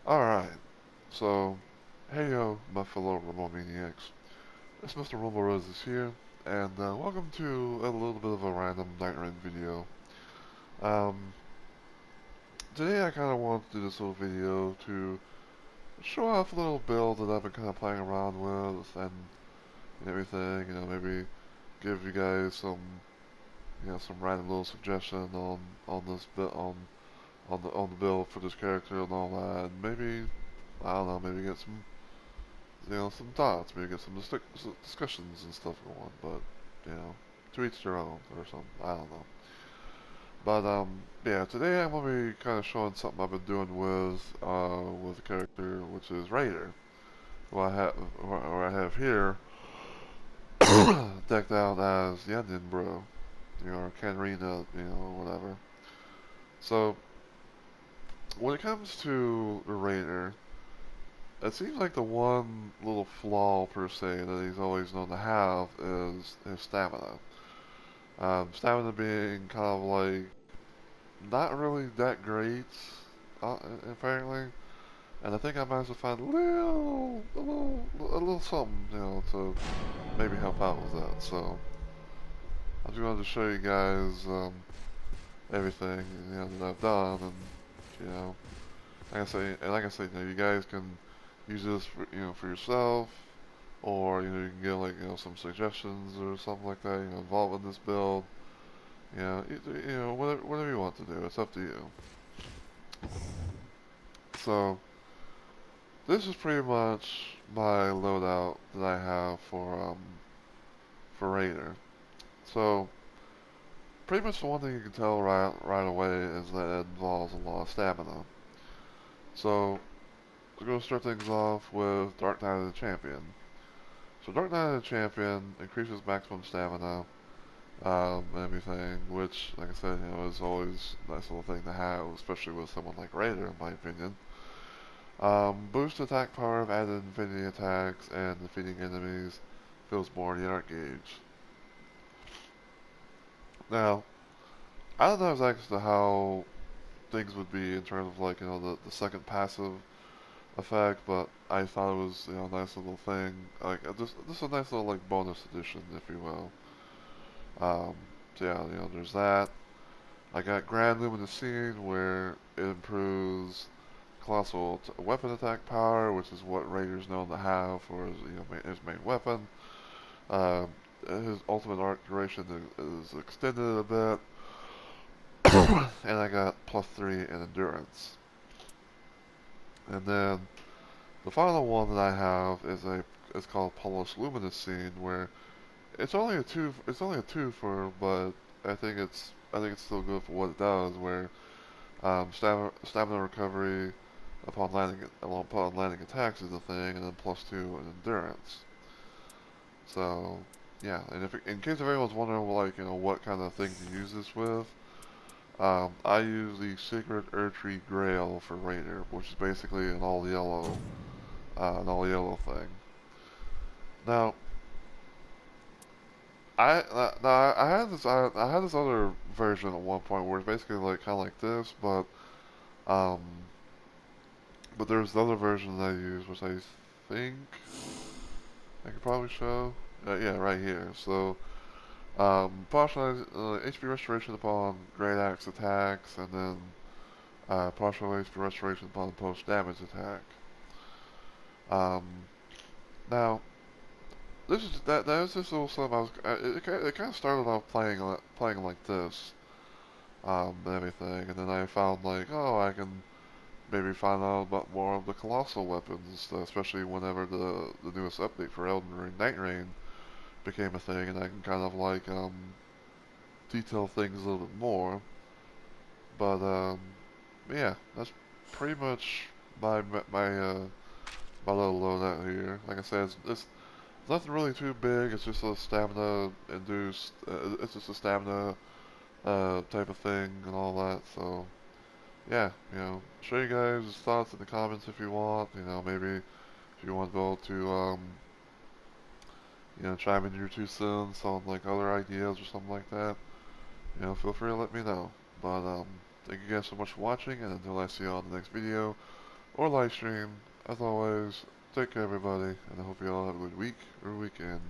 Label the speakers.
Speaker 1: Alright, so, hey yo, my fellow Rumble Maniacs. It's Mr. Rumble Roses here, and welcome to a little bit of a random Nightreign video. Um, Today I kind of wanted to do this little video to show off a little build that I've been kind of playing around with and everything, maybe give you guys some random little suggestion on this bit, on the build for this character and all that, and maybe, I don't know, maybe get some thoughts, maybe get some discussions and stuff going, but, to each their own, or something, I don't know. But, yeah, today I'm going to be kind of showing something I've been doing with a character, which is Raider, who I have here, decked out as the Onion Bro, or Canrina, whatever. So, when it comes to the Raider, it seems like the one little flaw, per se, that he's always known to have is his stamina. Stamina being kind of like not really that great, apparently. And I think I might as well find a little something, to maybe help out with that. So I'm just going to show you guys everything, that I've done, and like I say, you guys can use this for yourself, or you can get like some suggestions or something like that, involved in this build. Whatever you want to do, it's up to you. So this is pretty much my loadout that I have for Raider. So pretty much the one thing you can tell right away is that it involves a lot of stamina. So we're going to start things off with Dark Knight of the Champion. So Dark Knight of the Champion increases maximum stamina, everything, which, like I said, is always a nice little thing to have, especially with someone like Raider, in my opinion. Boost attack power of added infinity attacks and defeating enemies, fills more in the art gauge. Now, I don't know exactly how things would be in terms of like, the second passive effect, but I thought it was, a nice little thing, like, just a nice little, like, bonus edition, if you will. So yeah, there's that. I got Grand Luminous Scene, where it improves colossal weapon attack power, which is what Raider's known to have for his main weapon. His ultimate arc duration is extended a bit, and I got +3 in endurance. And then the final one that I have is called Polished Luminous Scene, where it's only a two for, but I think it's still good for what it does. Where stamina recovery upon landing attacks is the thing, and then +2 in endurance. So yeah, and in case if anyone's wondering, like, what kind of thing to use this with, I use the Sacred Erdtree Grail for Raider, which is basically an all yellow thing. Now, I had this other version at one point where it's basically like kind of like this, um, but there's the other version that I use, which I think I could probably show. Yeah, right here. So, partial HP restoration upon great axe attacks, and then partial HP restoration upon post damage attack. Um, Now, that was just a little something I was. It kind of started off playing like this, and everything, and then I found like, oh, I can maybe find out about more of the colossal weapons, especially whenever the newest update for Elden Ring, Nightreign, became a thing, and I can kind of like detail things a little bit more. But yeah, that's pretty much my little loadout here. Like I said, it's nothing really too big. It's just a stamina induced. It's just a stamina type of thing and all that. So yeah, show you guys thoughts in the comments if you want. Maybe if you want to go to chime in your 2 cents on like other ideas or something like that. Feel free to let me know. But thank you guys so much for watching, and until I see you on the next video, or live stream. As always, take care everybody, and I hope you all have a good week or weekend.